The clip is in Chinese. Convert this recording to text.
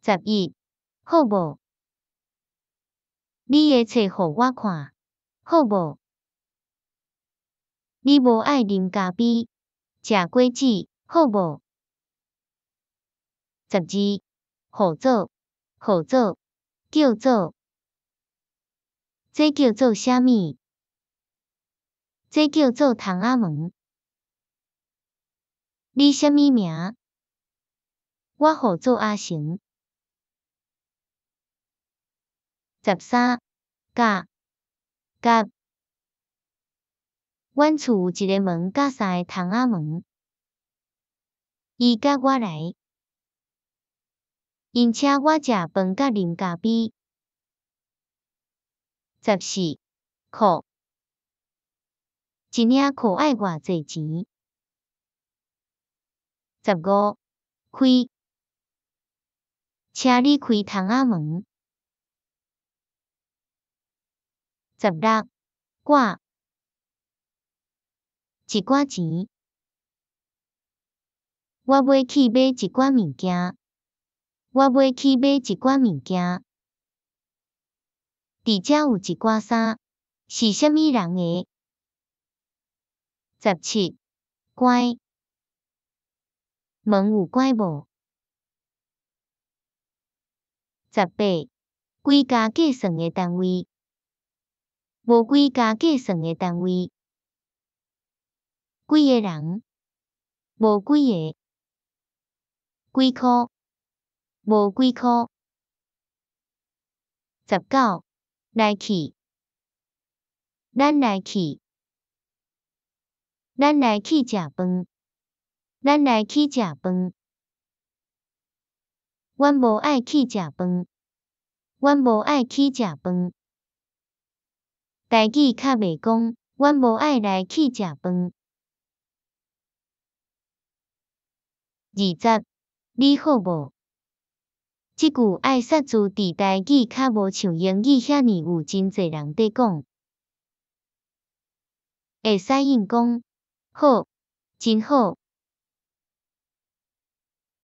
11. 好无？你的册互我看，好无？你无爱啉咖啡，食果子，好无？12. 互做，互做，叫做，这叫做啥物？这叫做窗仔门。你啥物名？我互做阿成。13. 甲，甲。阮厝有一个门甲3个窗仔门。伊甲我来，因请我食饭甲啉咖啡。14. 裤，一领裤爱偌济钱？15. 开，请你开窗仔门。16. 我，一寡钱。我要去买一寡物件。我要去买一寡物件。伫遮有一寡衫，是啥物人的？17. 关，门有关无？18. 几家计算的单位，无几家计算的单位。几个人，无几个。几箍，无几箍。19. 来去，咱来去，咱来去食饭，咱来去食饭。阮无爱去食饭，阮无爱去食饭。台语较袂讲，阮无爱来去食饭。20. 你好无？即句爱煞字伫台语较无像英语遐尼有真侪人在讲。会使用讲好，真好，